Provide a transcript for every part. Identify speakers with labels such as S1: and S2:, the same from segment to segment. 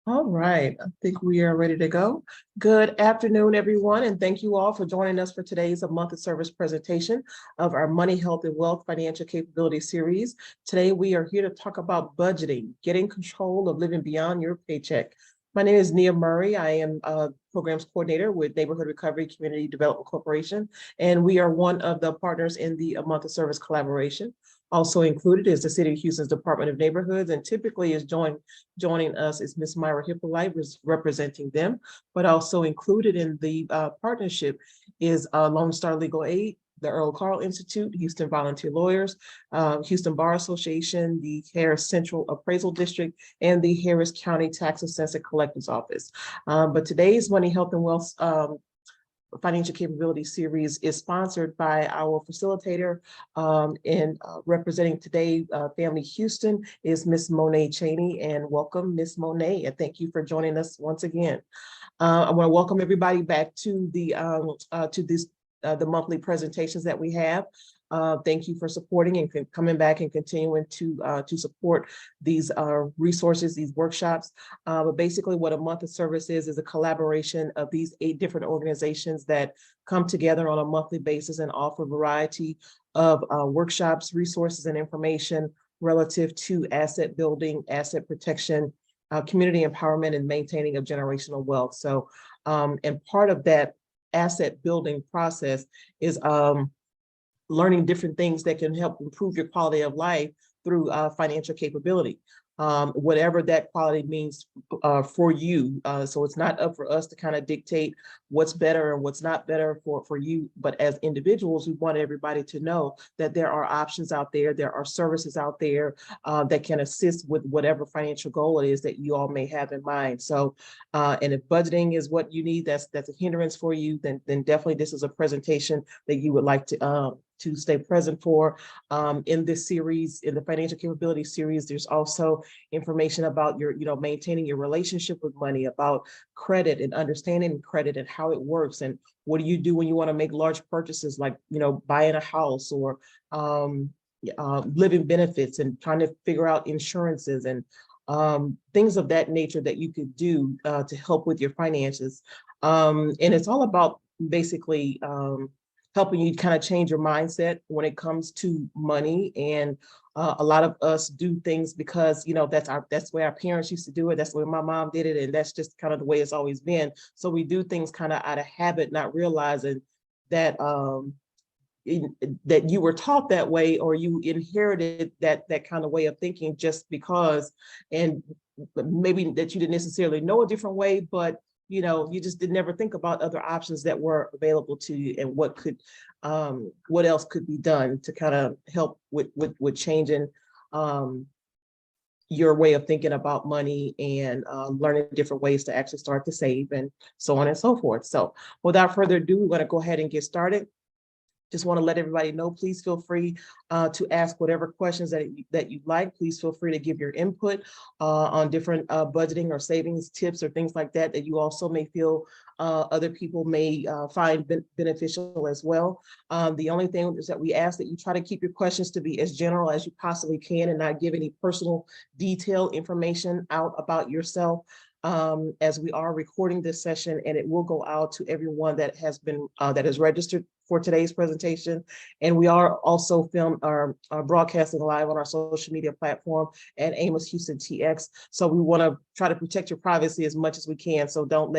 S1: All right, I think we are ready to go. Good afternoon, everyone, and thank you all for joining us for today's A Month of Service presentation of our Money, Health, and Wealth Financial Capability Series. Today, we are here to talk about budgeting, getting control of living beyond your paycheck. My name is Nia Murray. I am a programs coordinator with Neighborhood Recovery Community Development Corporation, and we are one of the partners in the A Month of Service collaboration. Also included is the City of Houston's Department of Neighborhoods, and typically is joining us is Ms. Myra Hippolyte representing them, but also included in the partnership is Lone Star Legal Aid, the Earl Carl Institute, Houston Volunteer Lawyers, Houston Bar Association, the Harris Central Appraisal District, and the Harris County Tax Assessor Collector's Office. But today's Money, Health, and Wealth Financial Capability Series is sponsored by our facilitator and representing today Family Houston is Miss Monet Cheney, and welcome Miss Monet, and thank you for joining us once again. I want to welcome everybody back to the monthly presentations that we have. Thank you for supporting and coming back and continuing to support these resources, these workshops. But basically what A Month of Service is a collaboration of these 8 different organizations that come together on a monthly basis and offer a variety of workshops, resources, and information relative to asset building, asset protection, community empowerment, and maintaining of generational wealth. So, and part of that asset building process is learning different things that can help improve your quality of life through financial capability, whatever that quality means for you. So it's not up for us to kind of dictate what's better and what's not better for you. But as individuals, we want everybody to know that there are options out there. There are services out there that can assist with whatever financial goal it is that you all may have in mind. So, and if budgeting is what you need, that's a hindrance for you, then definitely this is a presentation that you would like to stay present for. In this series, in the financial capability series, there's also information about your, maintaining your relationship with money, about credit and understanding credit and how it works, and what do you do when you want to make large purchases like, buying a house or living benefits, and trying to figure out insurances and things of that nature that you could do to help with your finances. And it's all about basically helping you kind of change your mindset when it comes to money. And a lot of us do things because, that's the way our parents used to do it. That's the way my mom did it. And that's just kind of the way it's always been. So we do things kind of out of habit, not realizing that that you were taught that way, or you inherited that kind of way of thinking just because, and maybe that you didn't necessarily know a different way, but you just did never think about other options that were available to you, and what else could be done to kind of help with changing your way of thinking about money, and learning different ways to actually start to save, and so on and so forth. So without further ado, we're going to go ahead and get started. Just want to let everybody know, please feel free to ask whatever questions that you'd like. Please feel free to give your input on different budgeting or savings tips or things like that you also may feel other people may find beneficial as well. The only thing is that we ask that you try to keep your questions to be as general as you possibly can, and not give any personal detailed information out about yourself. As we are recording this session, and it will go out to everyone that has been that is registered for today's presentation. And we are also broadcasting live on our social media platform at Amos Houston TX. So we want to try to protect your privacy as much as we can. So don't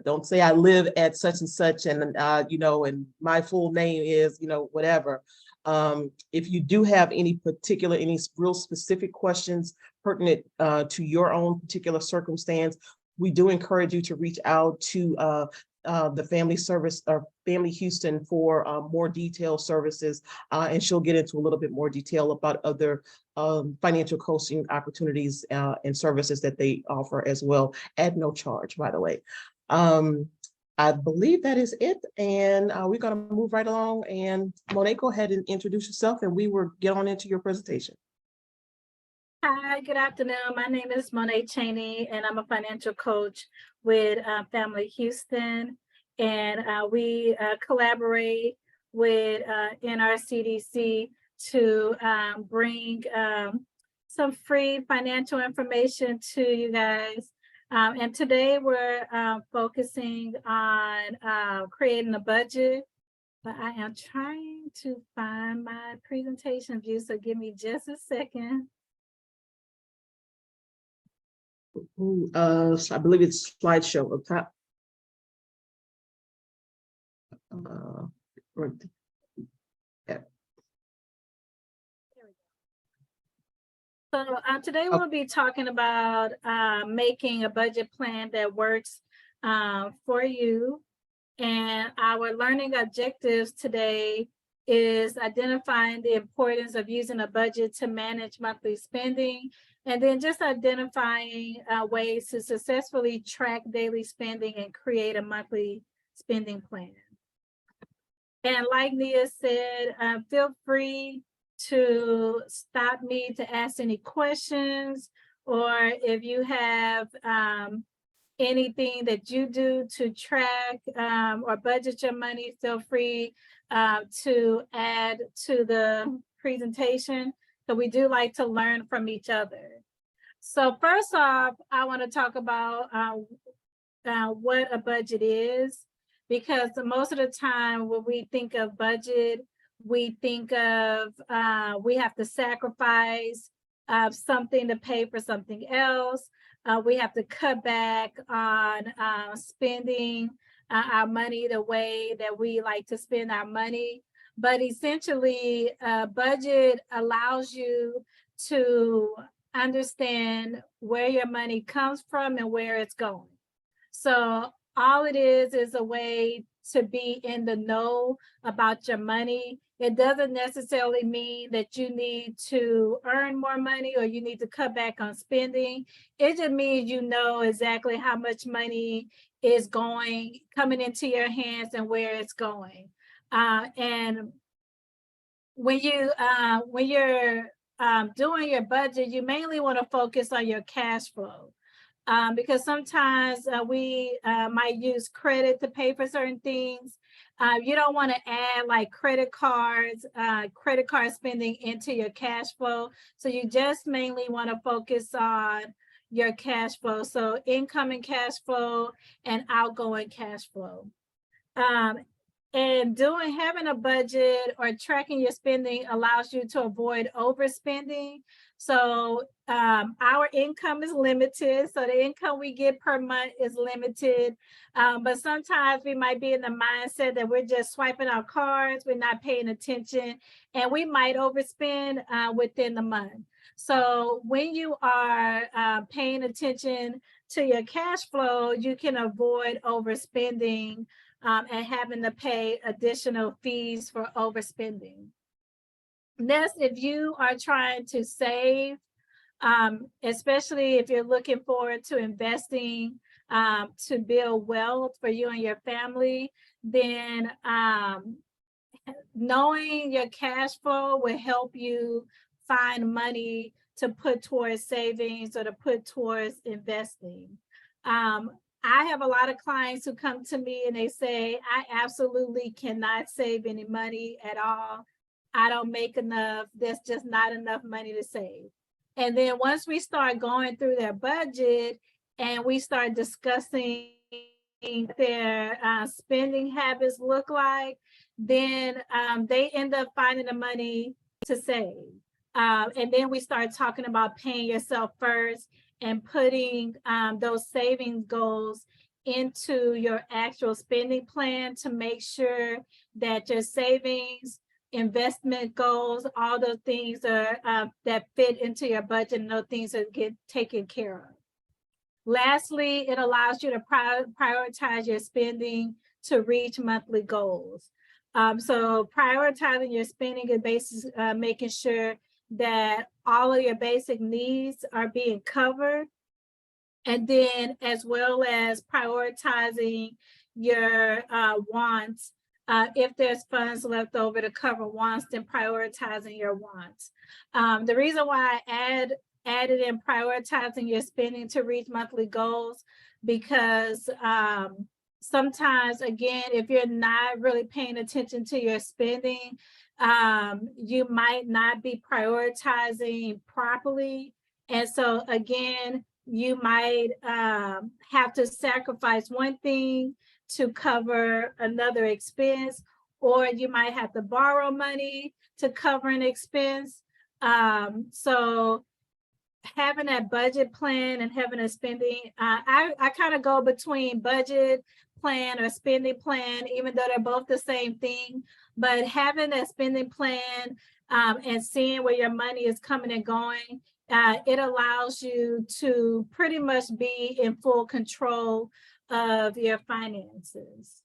S1: don't say I live at such and such, and and my full name is, whatever. If you do have any real specific questions pertinent to your own particular circumstance, we do encourage you to reach out to the Family Service or Family Houston for more detailed services, and she'll get into a little bit more detail about other financial coaching opportunities and services that they offer as well, at no charge, by the way. I believe that is it, and we're going to move right along. And Monet, go ahead and introduce yourself, and we will get on into your presentation.
S2: Hi, good afternoon. My name is Monet Cheney, and I'm a financial coach with Family Houston. And we collaborate with NRCDC to bring some free financial information to you guys And today we're focusing on creating a budget, but I am trying to find my presentation view, so give me just a second.
S1: So I believe it's slideshow up top. Right. Yeah.
S2: So today we'll be talking about making a budget plan that works for you. And our learning objectives today is identifying the importance of using a budget to manage monthly spending, and then just identifying ways to successfully track daily spending and create a monthly spending plan. And like Nia said, feel free to stop me to ask any questions, or if you have anything that you do to track or budget your money, feel free to add to the presentation. So we do like to learn from each other. So first off, I want to talk about what a budget is, because most of the time when we think of budget, we think of we have to sacrifice something to pay for something else. We have to cut back on spending our money the way that we like to spend our money. But essentially, a budget allows you to understand where your money comes from and where it's going. So all it is a way to be in the know about your money. It doesn't necessarily mean that you need to earn more money or you need to cut back on spending. It just means you know exactly how much money is coming into your hands and where it's going. And when you're doing your budget, you mainly want to focus on your cash flow. Because sometimes we might use credit to pay for certain things. You don't want to add like credit card spending into your cash flow. So you just mainly want to focus on your cash flow. So incoming cash flow and outgoing cash flow. And having a budget or tracking your spending allows you to avoid overspending. So our income is limited. So the income we get per month is limited. But sometimes we might be in the mindset that we're just swiping our cards, we're not paying attention, and we might overspend within the month. So when you are paying attention to your cash flow, you can avoid overspending and having to pay additional fees for overspending. Next, if you are trying to save, especially if you're looking forward to investing to build wealth for you and your family, then knowing your cash flow will help you find money to put towards savings or to put towards investing. I have a lot of clients who come to me and they say, I absolutely cannot save any money at all. I don't make enough. There's just not enough money to save. And then once we start going through their budget and we start discussing their spending habits look like, then they end up finding the money to save. And then we start talking about paying yourself first and putting those savings goals into your actual spending plan to make sure that your savings, investment goals, all those things are that fit into your budget, and those things that get taken care of. Lastly, it allows you to prioritize your spending to reach monthly goals. So prioritizing your spending is basically making sure that all of your basic needs are being covered, and then as well as prioritizing your wants. If there's funds left over to cover wants, then prioritizing your wants. The reason why I added in prioritizing your spending to reach monthly goals, because sometimes, again, if you're not really paying attention to your spending, you might not be prioritizing properly. And so again, you might have to sacrifice one thing to cover another expense, or you might have to borrow money to cover an expense. So having that budget plan and having a spending, I kind of go between budget plan or spending plan, even though they're both the same thing. But having a spending plan and seeing where your money is coming and going, it allows you to pretty much be in full control of your finances.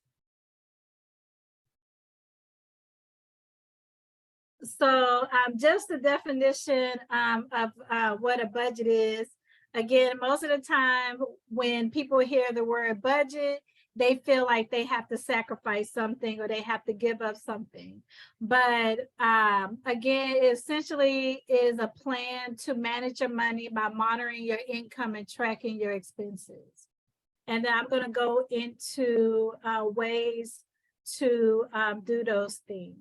S2: So just the definition of what a budget is. Again, most of the time when people hear the word budget, they feel like they have to sacrifice something or they have to give up something. But again, it essentially is a plan to manage your money by monitoring your income and tracking your expenses. And then I'm going to go into ways to do those things.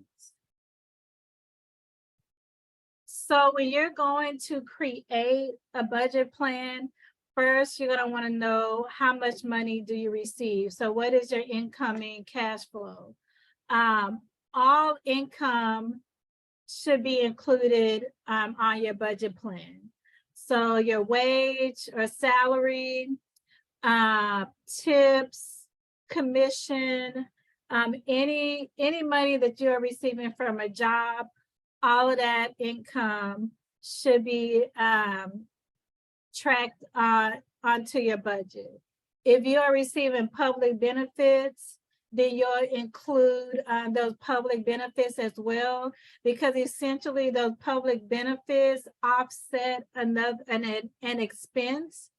S2: So when you're going to create a budget plan, first, you're going to want to know how much money do you receive. So what is your incoming cash flow? All income should be included on your budget plan. So your wage or salary, tips, commission, any money that you're receiving from a job, all of that income should be tracked onto your budget. If you are receiving public benefits, then you'll include those public benefits as well, because essentially those public benefits offset an expense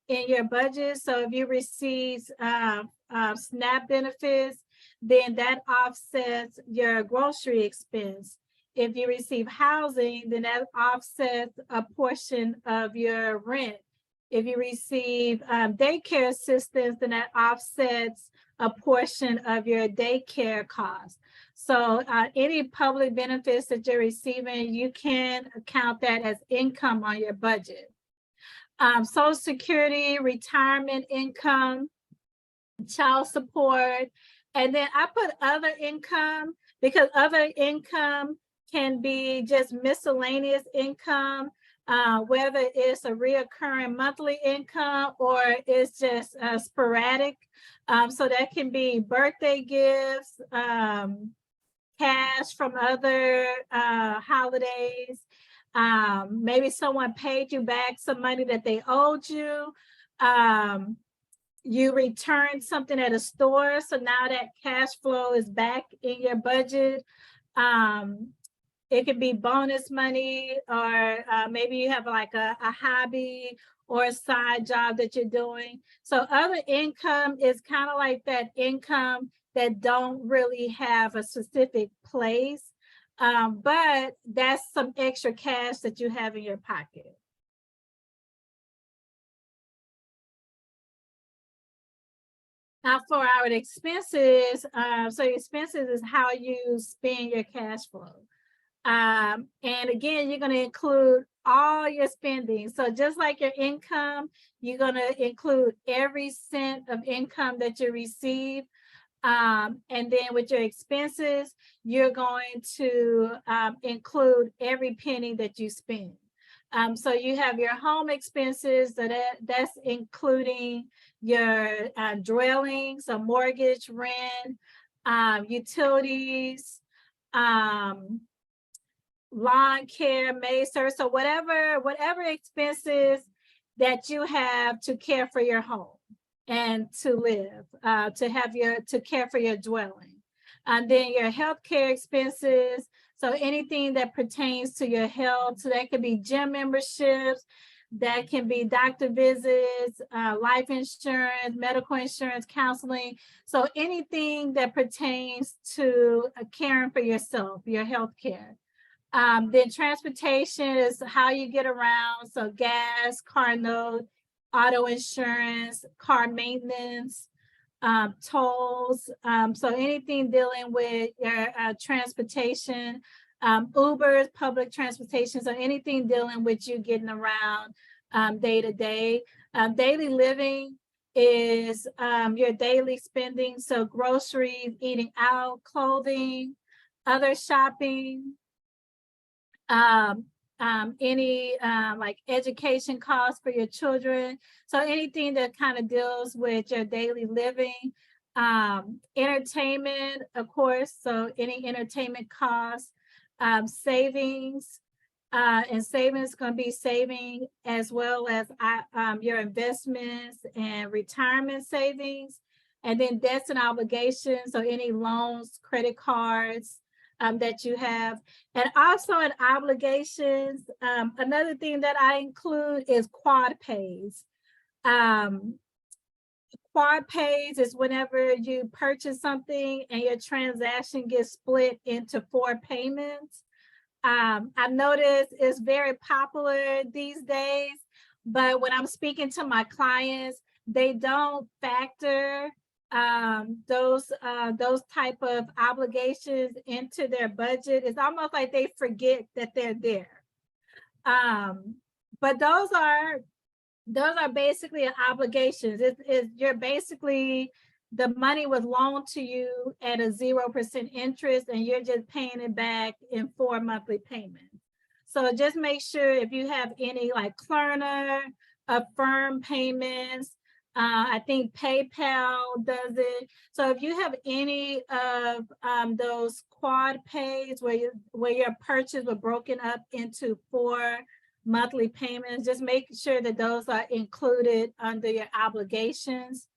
S2: in your budget. So if you receive SNAP benefits, then that offsets your grocery expense. If you receive housing, then that offsets a portion of your rent. If you receive daycare assistance, then that offsets a portion of your daycare costs. So any public benefits that you're receiving, you can count that as income on your budget. Social Security, retirement income, child support, and then I put other income because other income can be just miscellaneous income, whether it's a reoccurring monthly income or it's just sporadic. So that can be birthday gifts, cash from other holidays. Maybe someone paid you back some money that they owed you. You returned something at a store, so now that cash flow is back in your budget. It could be bonus money, or maybe you have like a hobby or a side job that you're doing. So other income is kind of like that income that don't really have a specific place, but that's some extra cash that you have in your pocket. Now for our expenses, so expenses is how you spend your cash flow. And again, you're going to include all your spending. So just like your income, you're going to include every cent of income that you receive. And then with your expenses, you're going to include every penny that you spend. So you have your home expenses, that's including your dwelling, so mortgage, rent, utilities, lawn care, maid service, so whatever expenses that you have to care for your home and to live, to care for your dwelling. And then your healthcare expenses, so anything that pertains to your health, so that could be gym memberships, that can be doctor visits, life insurance, medical insurance, counseling. So anything that pertains to caring for yourself, your health care. Then transportation is how you get around. So gas, car note, auto insurance, car maintenance, tolls. So anything dealing with your transportation, Ubers, public transportation. So anything dealing with you getting around day to day. Daily living is your daily spending. So groceries, eating out, clothing, other shopping, any like education costs for your children. So anything that kind of deals with your daily living, entertainment, of course. So any entertainment costs, savings, and savings going to be saving as well as your investments and retirement savings, and then debts and obligations. So any loans, credit cards that you have, and also in obligations. Another thing that I include is quad pays. Quad pays is whenever you purchase something and your transaction gets split into 4 payments. I noticed it's very popular these days, but when I'm speaking to my clients, they don't factor those type of obligations into their budget. It's almost like they forget that they're there. But those are basically obligations. You're basically, the money was loaned to you at a 0% interest, and you're just paying it back in 4 monthly payments. So just make sure if you have any like Klarna, Affirm payments, I think PayPal does it. So if you have any of those quad pays where your purchase were broken up into 4 monthly payments, just make sure that those are included under your obligations.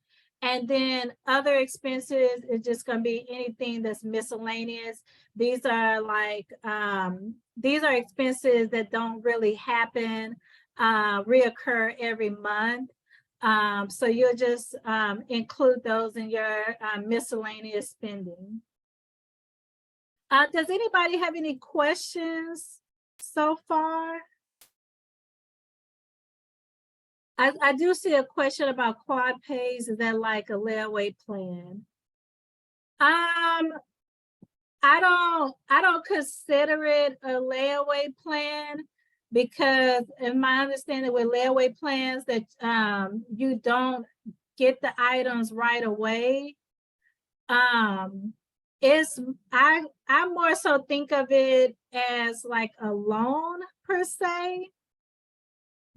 S2: And then other expenses is just going to be anything that's miscellaneous. These are like, these are expenses that don't really happen, reoccur every month. So you'll just include those in your miscellaneous spending. Does anybody have any questions so far? I do see a question about quad pays. Is that like a layaway plan? I don't consider it a layaway plan, because in my understanding with layaway plans that you don't get the items right away. I more so think of it as like a loan per se,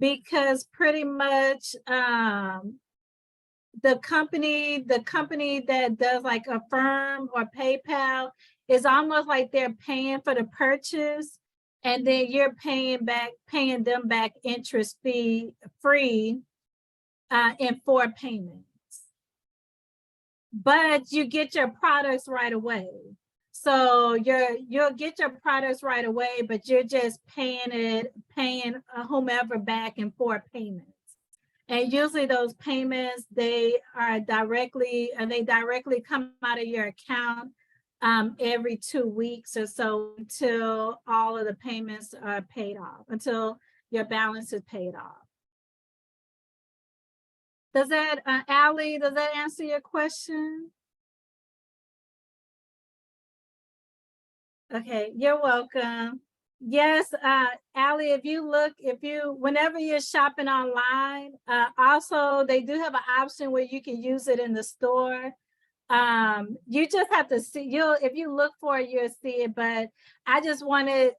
S2: because pretty much the company that does like Affirm or PayPal is almost like they're paying for the purchase, and then you're paying them back interest free in 4 payments. But you get your products right away. So you'll get your products right away, but you're just paying whomever back in 4 payments. And usually those payments, they directly come out of your account every 2 weeks or so, until all of the payments are paid off, until your balance is paid off. Does that, Allie, does that answer your question? Okay, you're welcome. Yes, Allie, whenever you're shopping online, also they do have an option where you can use it in the store. You just have to see, if you look for it, you'll see it, but I just wanted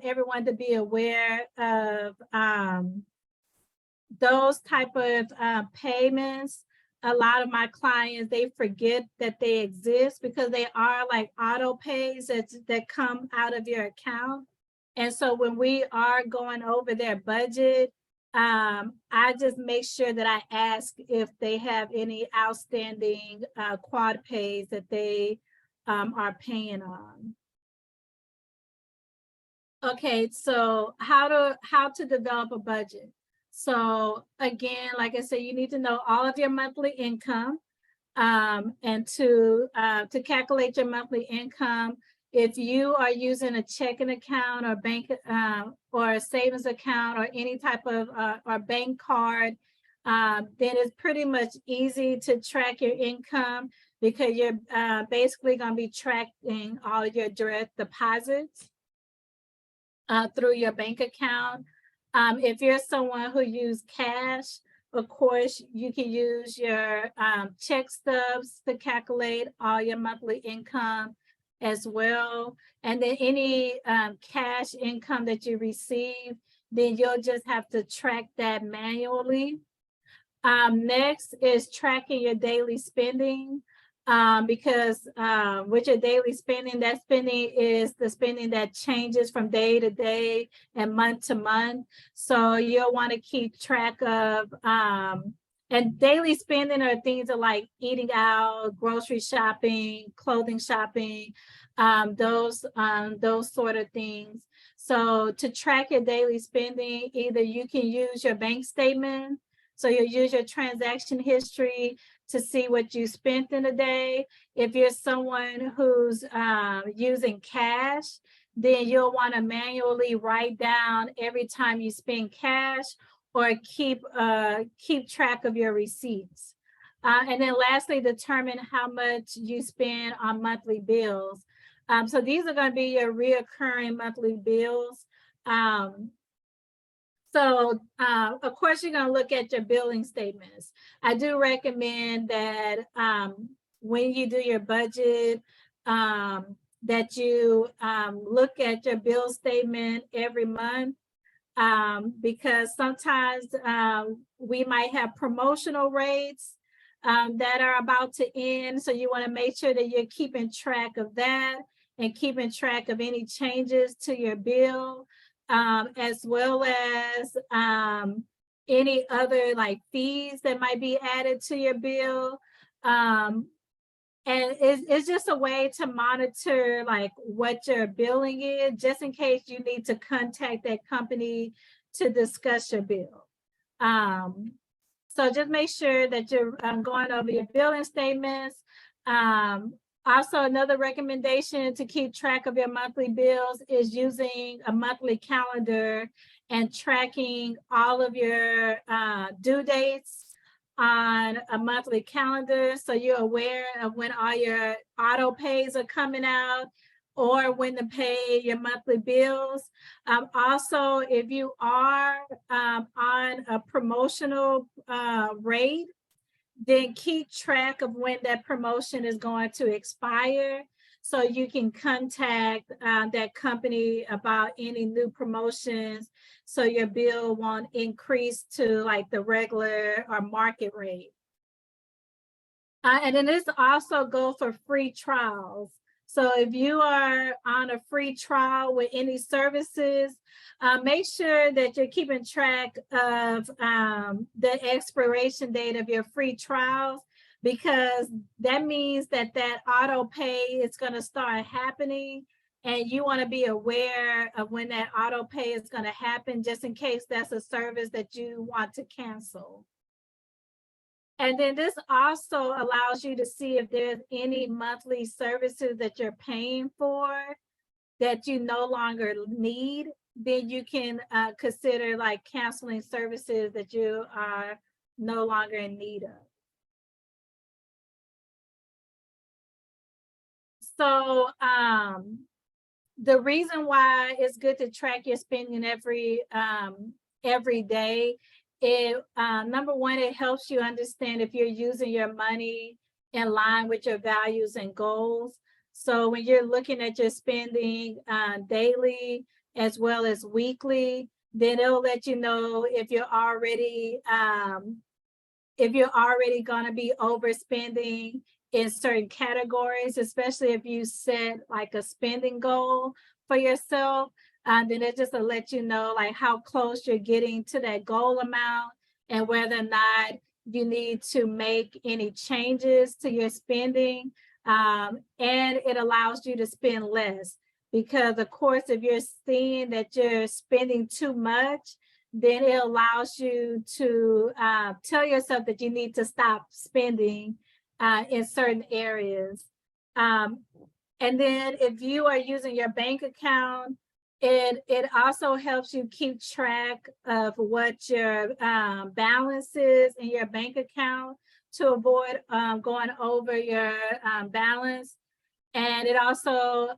S2: everyone to be aware of those type of payments. A lot of my clients, they forget that they exist, because they are like auto pays that come out of your account. And so when we are going over their budget, I just make sure that I ask if they have any outstanding quad pays that they are paying on. Okay, so how to develop a budget. So again, like I said, you need to know all of your monthly income, and to calculate your monthly income, if you are using a checking account or bank or a savings account or any type of or bank card, then it's pretty much easy to track your income, because you're basically going to be tracking all your direct deposits through your bank account. If you're someone who use cash, of course, you can use your check stubs to calculate all your monthly income as well. And then any cash income that you receive, then you'll just have to track that manually. Next is tracking your daily spending, because with your daily spending, that spending is the spending that changes from day to day and month to month. So you'll want to keep track of, and daily spending are things like eating out, grocery shopping, clothing shopping, those sort of things. So to track your daily spending, either you can use your bank statement. So you'll use your transaction history to see what you spent in a day. If you're someone who's using cash, then you'll want to manually write down every time you spend cash, or keep track of your receipts. And then lastly, determine how much you spend on monthly bills. So these are going to be your reoccurring monthly bills. So of course, you're going to look at your billing statements. I do recommend that when you do your budget, that you look at your bill statement every month, because sometimes we might have promotional rates that are about to end. So you want to make sure that you're keeping track of that and keeping track of any changes to your bill. As well as any other like fees that might be added to your bill. And it's just a way to monitor like what your billing is, just in case you need to contact that company to discuss your bill. So just make sure that you're going over your billing statements. Also, another recommendation to keep track of your monthly bills is using a monthly calendar and tracking all of your due dates on a monthly calendar, so you're aware of when all your auto pays are coming out or when to pay your monthly bills. Also, if you are on a promotional rate, then keep track of when that promotion is going to expire, so you can contact that company about any new promotions, so your bill won't increase to like the regular or market rate. And then this also goes for free trials. So if you are on a free trial with any services, make sure that you're keeping track of the expiration date of your free trials, because that means that auto pay is going to start happening, and you want to be aware of when that auto pay is going to happen, just in case that's a service that you want to cancel. And then this also allows you to see if there's any monthly services that you're paying for that you no longer need. Then you can consider like canceling services that you are no longer in need of. So the reason why it's good to track your spending every day, number one, it helps you understand if you're using your money in line with your values and goals. So when you're looking at your spending daily as well as weekly, then it'll let you know if you're already going to be overspending in certain categories, especially if you set like a spending goal for yourself. Then it just will let you know like how close you're getting to that goal amount, and whether or not you need to make any changes to your spending. And it allows you to spend less, because of course, if you're seeing that you're spending too much, then it allows you to tell yourself that you need to stop spending in certain areas. And then if you are using your bank account, it also helps you keep track of what your balance is in your bank account to avoid going over your balance. And it also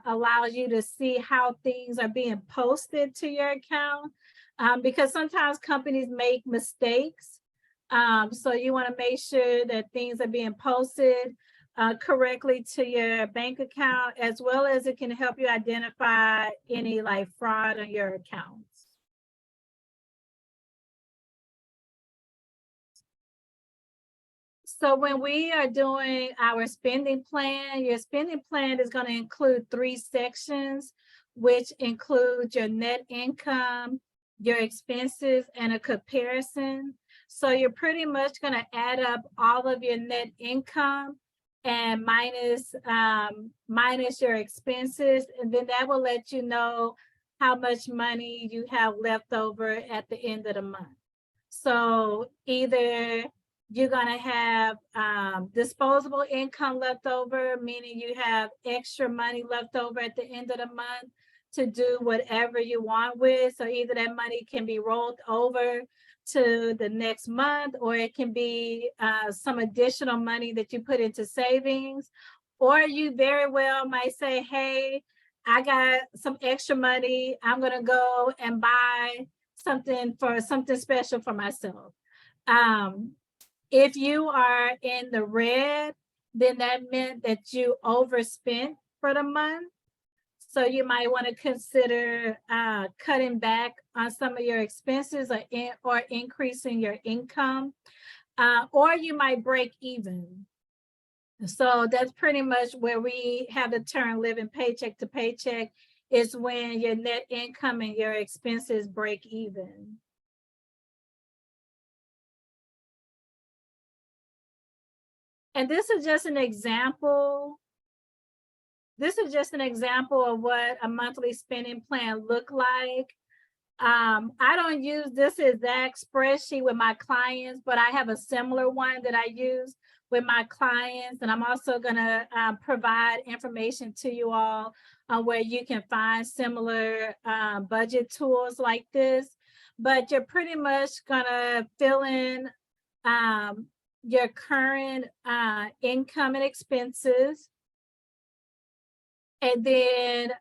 S2: allows you to see how things are being posted to your account. because sometimes companies make mistakes. So you want to make sure that things are being posted correctly to your bank account, as well as it can help you identify any like fraud on your accounts. So when we are doing our spending plan, your spending plan is going to include 3 sections, which include your net income, your expenses, and a comparison. So you're pretty much going to add up all of your net income and minus your expenses, and then that will let you know how much money you have left over at the end of the month. So either you're going to have disposable income left over, meaning you have extra money left over at the end of the month to do whatever you want with. So either that money can be rolled over to the next month, or it can be some additional money that you put into savings. Or you very well might say, hey, I got some extra money. I'm going to go and buy something special for myself. If you are in the red, then that meant that you overspent for the month. So you might want to consider cutting back on some of your expenses, or increasing your income, or you might break even. So that's pretty much where we have the term living paycheck to paycheck, is when your net income and your expenses break even. And this is just an example. This is just an example of what a monthly spending plan look like. I don't use this exact spreadsheet with my clients, but I have a similar one that I use with my clients. And I'm also gonna provide information to you all on where you can find similar budget tools like this. But you're pretty much gonna fill in your current income and expenses. And then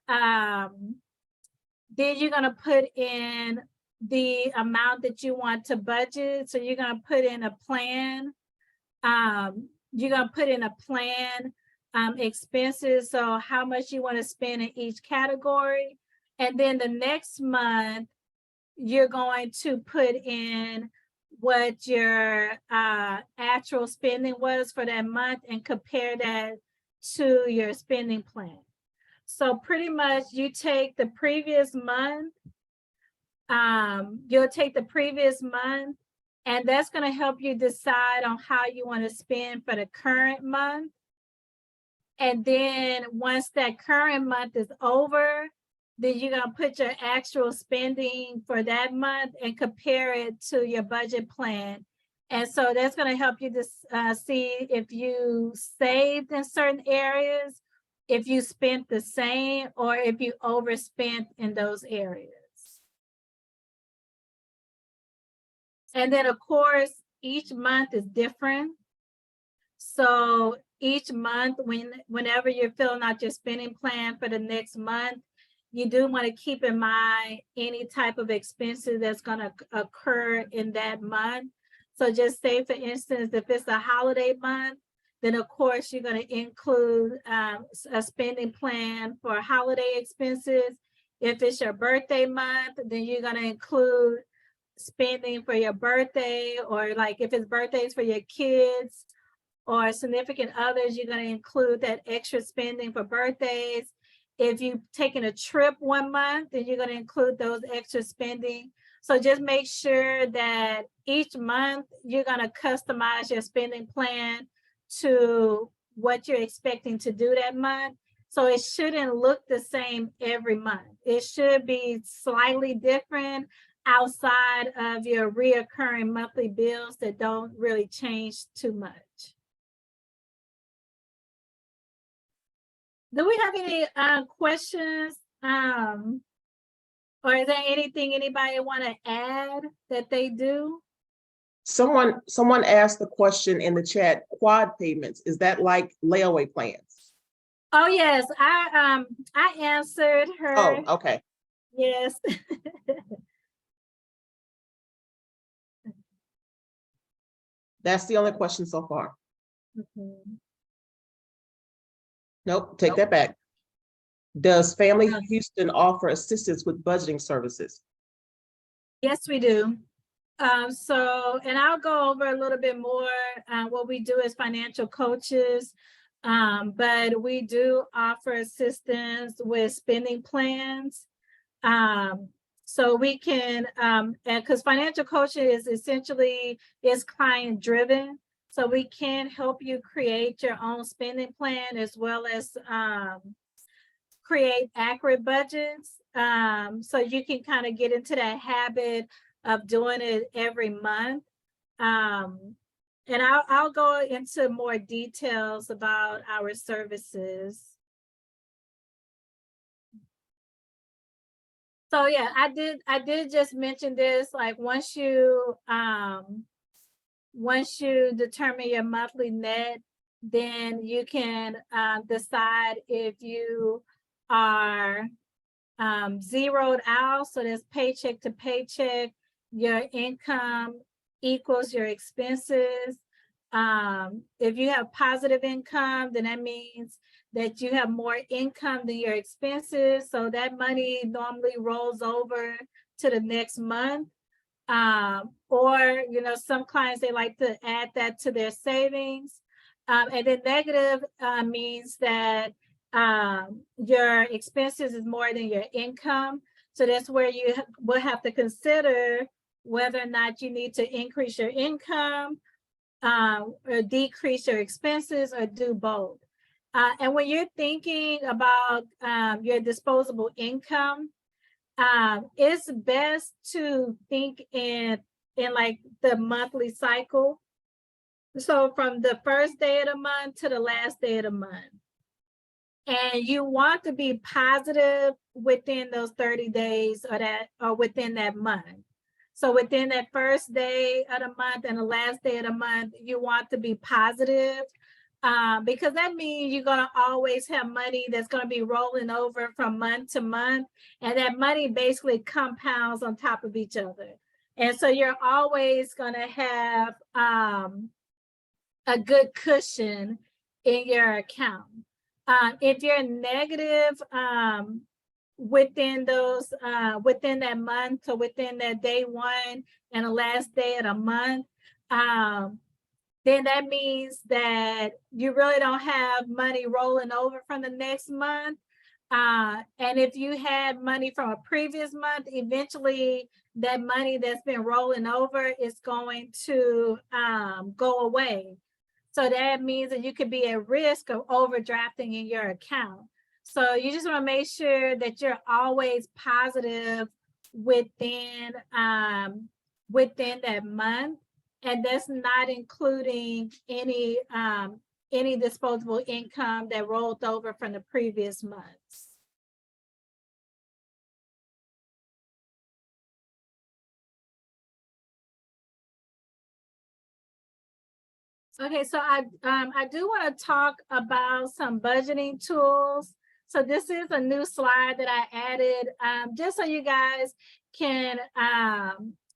S2: you're going to put in the amount that you want to budget. So you're going to put in a plan. You're going to put in a plan expenses. So how much you want to spend in each category. And then the next month, you're going to put in what your actual spending was for that month and compare that to your spending plan. So pretty much you take the previous month, you'll take the previous month, and that's going to help you decide on how you want to spend for the current month. And then once that current month is over, then you're going to put your actual spending for that month and compare it to your budget plan. And so that's going to help you to see if you saved in certain areas, if you spent the same, or if you overspent in those areas. And then of course, each month is different. So each month, whenever you're filling out your spending plan for the next month, you do want to keep in mind any type of expenses that's going to occur in that month. So just say, for instance, if it's a holiday month, then of course you're going to include a spending plan for holiday expenses. If it's your birthday month, then you're going to include spending for your birthday, or like if it's birthdays for your kids or significant others, you're going to include that extra spending for birthdays. If you've taken a trip one month, then you're going to include those extra spending. So just make sure that each month you're going to customize your spending plan to what you're expecting to do that month. So it shouldn't look the same every month. It should be slightly different outside of your reoccurring monthly bills that don't really change too much. Do we have any questions? Or is there anything anybody want to add that they do?
S1: Someone asked the question in the chat, quad payments, is that like layaway plans?
S2: Oh yes, I answered her.
S1: Oh, okay.
S2: Yes.
S1: That's the only question so far.
S2: Mhm.
S1: Nope, take that back. Does Family Houston offer assistance with budgeting services?
S2: Yes, we do. And I'll go over a little bit more what we do as financial coaches, but we do offer assistance with spending plans. So we can, and because financial coaching is essentially is client driven. So we can help you create your own spending plan as well as create accurate budgets. So you can kind of get into that habit of doing it every month. And I'll go into more details about our services. So yeah, I did just mention this, like once you determine your monthly net, then you can decide if you are zeroed out, so there's paycheck to paycheck, your income equals your expenses. If you have positive income, then that means that you have more income than your expenses. So that money normally rolls over to the next month. Or, some clients, they like to add that to their savings. And then negative means that your expenses is more than your income. So that's where you will have to consider whether or not you need to increase your income or decrease your expenses or do both. And when you're thinking about your disposable income, it's best to think in like the monthly cycle. So from the first day of the month to the last day of the month. And you want to be positive within those 30 days or within that month. So within that first day of the month and the last day of the month, you want to be positive because that means you're going to always have money that's going to be rolling over from month to month. And that money basically compounds on top of each other. And so you're always going to have a good cushion in your account. If you're negative within that month, so within that day one and the last day of the month, then that means that you really don't have money rolling over from the next month. And if you had money from a previous month, eventually that money that's been rolling over is going to go away. So that means that you could be at risk of overdrafting in your account. So you just want to make sure that you're always positive within that month, and that's not including any disposable income that rolled over from the previous months. Okay, so I do want to talk about some budgeting tools. So this is a new slide that I added just so you guys can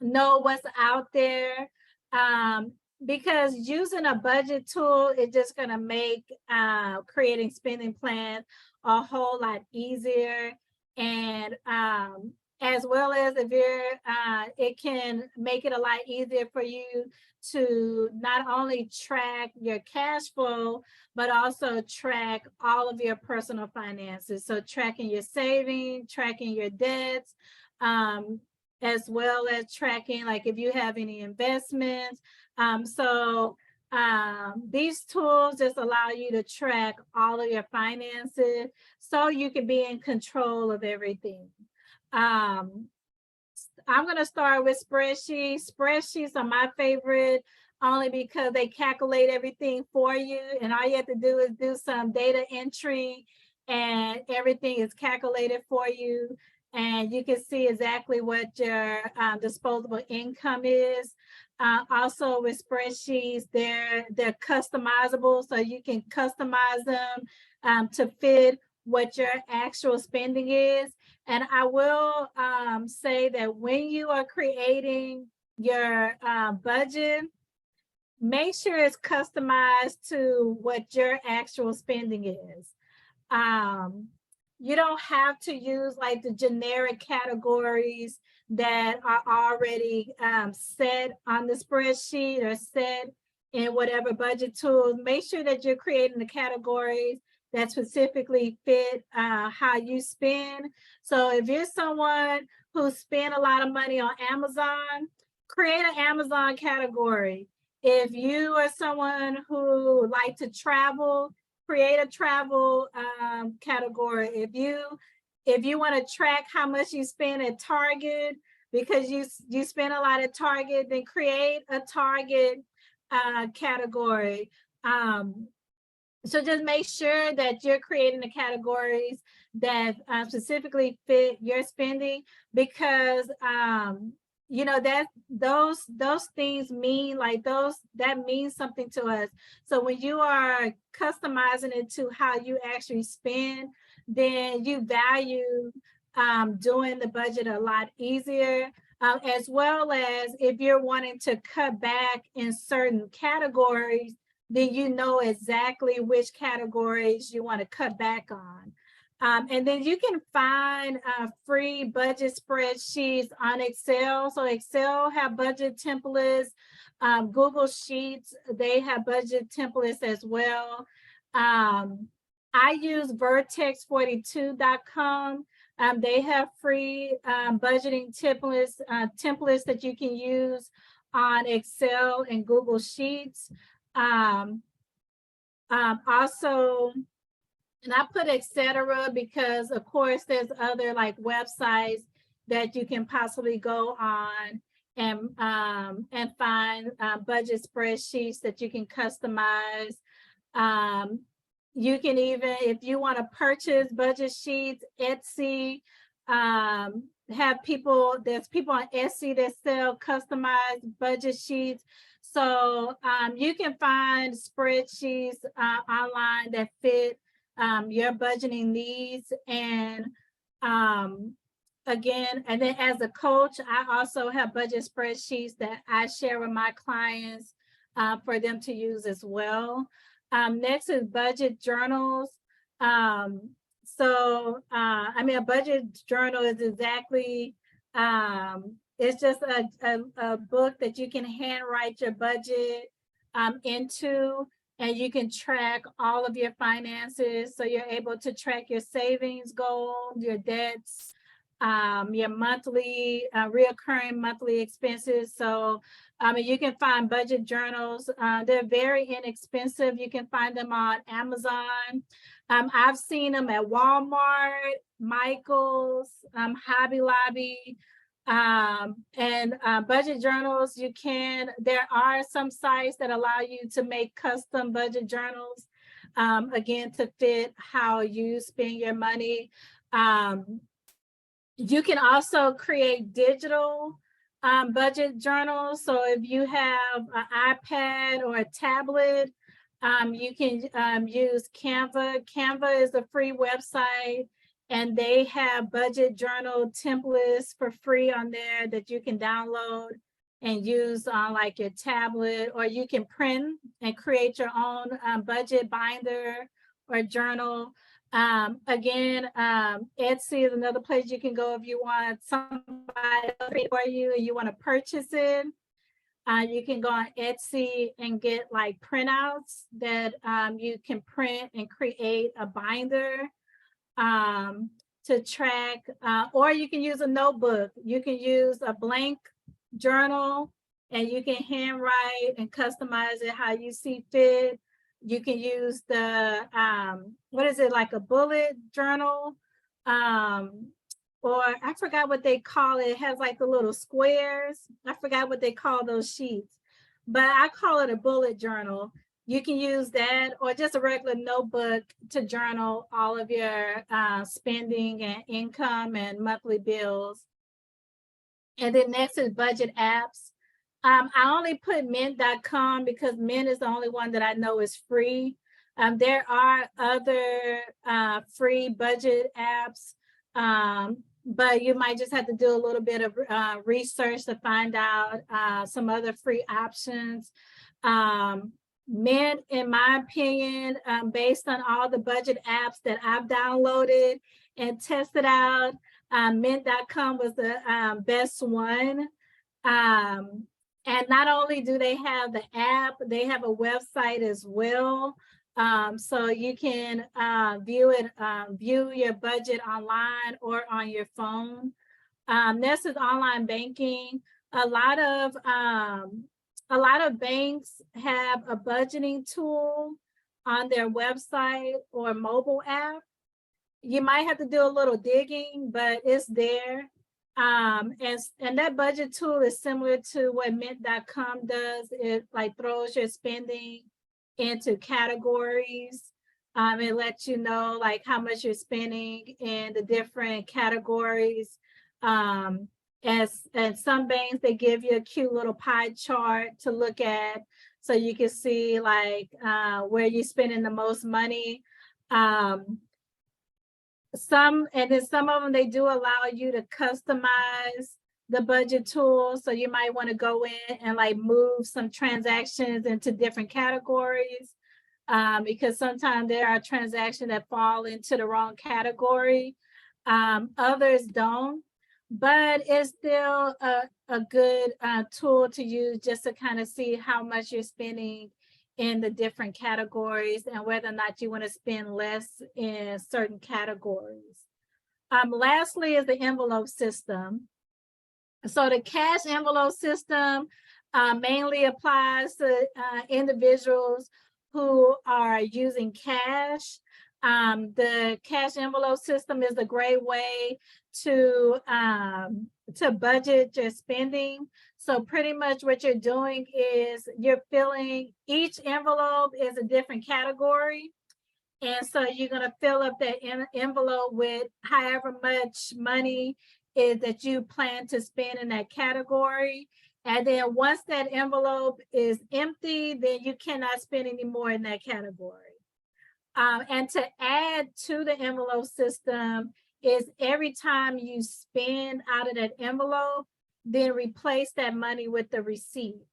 S2: know what's out there. Because using a budget tool is just going to make creating spending plans a whole lot easier. And as well as if you're, it can make it a lot easier for you to not only track your cash flow, but also track all of your personal finances. So tracking your savings, tracking your debts, as well as tracking like if you have any investments. These tools just allow you to track all of your finances so you can be in control of everything. I'm going to start with spreadsheets. Spreadsheets are my favorite only because they calculate everything for you. And all you have to do is do some data entry and everything is calculated for you. And you can see exactly what your disposable income is. Also with spreadsheets, they're customizable. So you can customize them to fit what your actual spending is. And I will say that when you are creating your budget, make sure it's customized to what your actual spending is. You don't have to use like the generic categories that are already set on the spreadsheet or set in whatever budget tools. Make sure that you're creating the categories that specifically fit how you spend. So if you're someone who spend a lot of money on Amazon, create an Amazon category. If you are someone who like to travel, create a travel category. If you want to track how much you spend at Target because you spend a lot at Target, then create a Target category. So just make sure that you're creating the categories that specifically fit your spending, because you know that those things mean like that means something to us. So when you are customizing it to how you actually spend, then you value doing the budget a lot easier, as well as if you're wanting to cut back in certain categories, then you know exactly which categories you want to cut back on. And then you can find free budget spreadsheets on Excel. So Excel have budget templates. Google Sheets, they have budget templates as well. I use vertex42.com. They have free budgeting templates that you can use on Excel and Google Sheets. Also, and I put etc. because of course there's other like websites that you can possibly go on and find budget spreadsheets that you can customize. You can even, if you want to purchase budget sheets, Etsy, have people, there's people on Etsy that sell customized budget sheets. So you can find spreadsheets online that fit your budgeting needs. And again, and then as a coach, I also have budget spreadsheets that I share with my clients for them to use as well. Next is budget journals. I mean, a budget journal is exactly, it's just a book that you can handwrite your budget into, and you can track all of your finances. So you're able to track your savings goals, your debts, your monthly, reoccurring monthly expenses. So you can find budget journals. They're very inexpensive. You can find them on Amazon. I've seen them at Walmart, Michael's, Hobby Lobby, and budget journals. There are some sites that allow you to make custom budget journals, again, to fit how you spend your money. You can also create digital budget journals. So if you have an iPad or a tablet, you can use Canva. Canva is a free website, and they have budget journal templates for free on there that you can download and use on like your tablet, or you can print and create your own budget binder or journal. Again, Etsy is another place you can go if you want somebody for you and you want to purchase it. You can go on Etsy and get like printouts that you can print and create a binder to track, or you can use a notebook. You can use a blank journal and you can handwrite and customize it how you see fit. You can use the, what is it, like a bullet journal? Or I forgot what they call it. It has like the little squares. I forgot what they call those sheets, but I call it a bullet journal. You can use that, or just a regular notebook to journal all of your spending and income and monthly bills. And then next is budget apps. I only put mint.com because Mint is the only one that I know is free. There are other free budget apps. but you might just have to do a little bit of research to find out some other free options. Mint, in my opinion, based on all the budget apps that I've downloaded and tested out, mint.com was the best one. And not only do they have the app, they have a website as well. So you can view your budget online or on your phone. This is online banking. A lot of banks have a budgeting tool on their website or mobile app. You might have to do a little digging, but it's there. And that budget tool is similar to what mint.com does. It like throws your spending into categories. It lets you know like how much you're spending in the different categories. And some banks, they give you a cute little pie chart to look at so you can see like where you're spending the most money. Some of them, they do allow you to customize the budget tool. So you might want to go in and like move some transactions into different categories, because sometimes there are transactions that fall into the wrong category. Others don't, but it's still a good tool to use just to kind of see how much you're spending in the different categories and whether or not you want to spend less in certain categories. Lastly is the envelope system. So the cash envelope system mainly applies to individuals who are using cash. The cash envelope system is a great way to budget your spending. So pretty much what you're doing is you're filling, each envelope is a different category. And so you're going to fill up that envelope with however much money is that you plan to spend in that category. And then once that envelope is empty, then you cannot spend any more in that category. And to add to the envelope system is every time you spend out of that envelope, then replace that money with the receipt.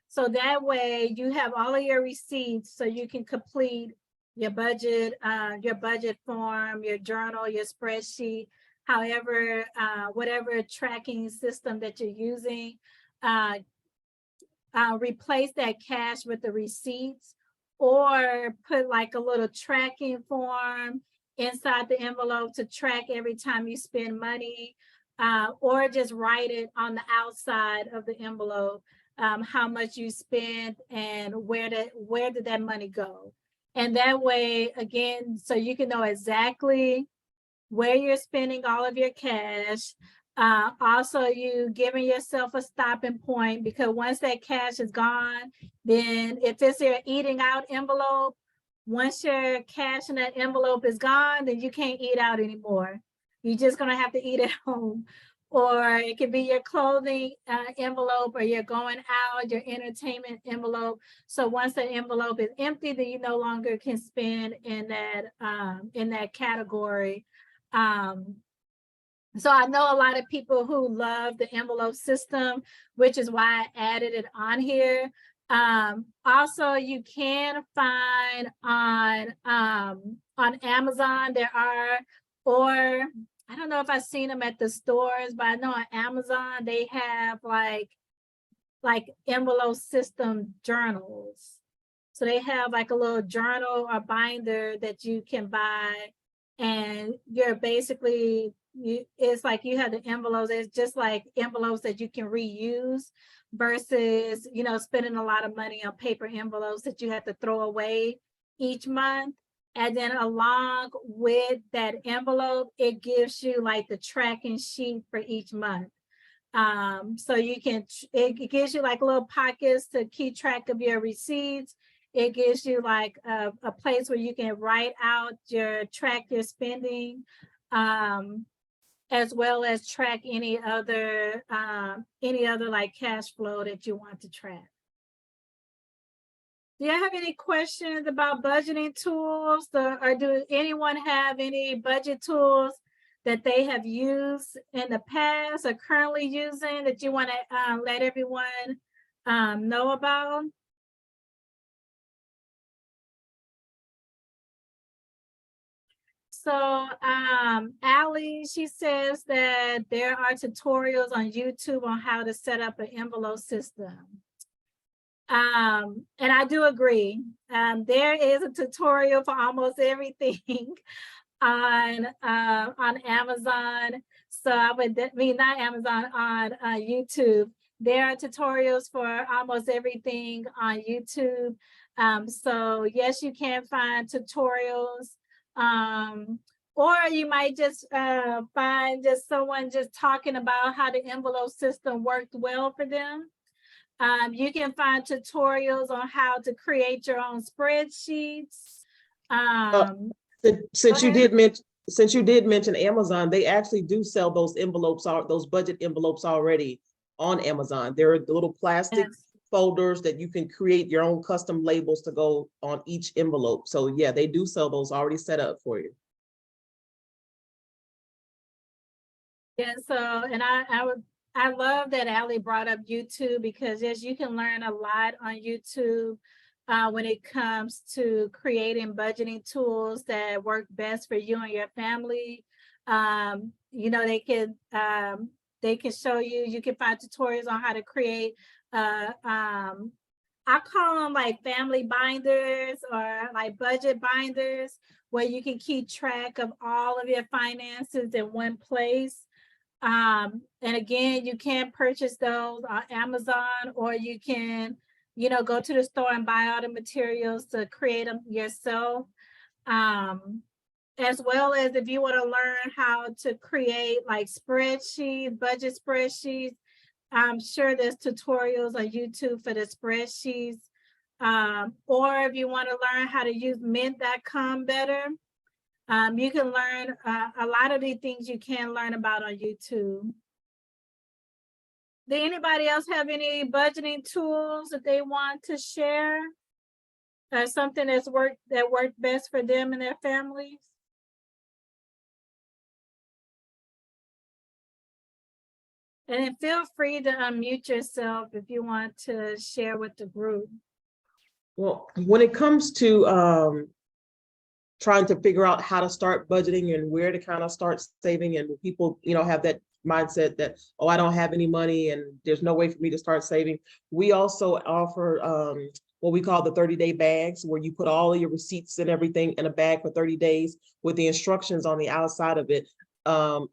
S2: So that way you have all of your receipts so you can complete your budget form, your journal, your spreadsheet, however, whatever tracking system that you're using. Replace that cash with the receipts, or put like a little tracking form inside the envelope to track every time you spend money, or just write it on the outside of the envelope, how much you spent and where did that money go. And that way, again, so you can know exactly where you're spending all of your cash. Also, you giving yourself a stopping point, because once that cash is gone, then if it's your eating out envelope, once your cash in that envelope is gone, then you can't eat out anymore. You're just going to have to eat at home. Or it could be your clothing envelope, or you're going out, your entertainment envelope. So once the envelope is empty, then you no longer can spend in that category. So I know a lot of people who love the envelope system, which is why I added it on here. Also, you can find on Amazon, there are, or I don't know if I've seen them at the stores, but I know on Amazon, they have like envelope system journals. So they have like a little journal or binder that you can buy, and you're basically, it's like you have the envelopes. It's just like envelopes that you can reuse versus, spending a lot of money on paper envelopes that you have to throw away each month. And then along with that envelope, it gives you like the tracking sheet for each month. So it gives you like little pockets to keep track of your receipts. It gives you like a place where you can write out track your spending, as well as track any other like cash flow that you want to track. Do you have any questions about budgeting tools, or do anyone have any budget tools that they have used in the past or currently using that you want to let everyone know about? So Allie, she says that there are tutorials on YouTube on how to set up an envelope system. And I do agree. There is a tutorial for almost everything on Amazon. So I would mean not Amazon, on YouTube. There are tutorials for almost everything on YouTube. So yes, you can find tutorials. Or you might just find just someone just talking about how the envelope system worked well for them. You can find tutorials on how to create your own spreadsheets.
S1: Since you did mention Amazon, they actually do sell those envelopes, those budget envelopes already on Amazon. There are the little plastic folders that you can create your own custom labels to go on each envelope. So yeah, they do sell those already set up for you.
S2: Yeah, so, and I love that Allie brought up YouTube, because yes, you can learn a lot on YouTube when it comes to creating budgeting tools that work best for you and your family. You know, they can show you, you can find tutorials on how to create I call them like family binders or like budget binders, where you can keep track of all of your finances in one place. And again, you can purchase those on Amazon, or you can, you know, go to the store and buy all the materials to create them yourself. As well as if you want to learn how to create like spreadsheets, budget spreadsheets, I'm sure there's tutorials on YouTube for the spreadsheets. Or if you want to learn how to use mint.com better, you can learn a lot of the things you can learn about on YouTube. Did anybody else have any budgeting tools that they want to share? Or something that worked best for them and their families? And then feel free to unmute yourself if you want to share with the group.
S1: Well, when it comes to trying to figure out how to start budgeting and where to kind of start saving, and people, you know, have that mindset that, oh, I don't have any money and there's no way for me to start saving. We also offer what we call the 30-day bags, where you put all of your receipts and everything in a bag for 30 days with the instructions on the outside of it.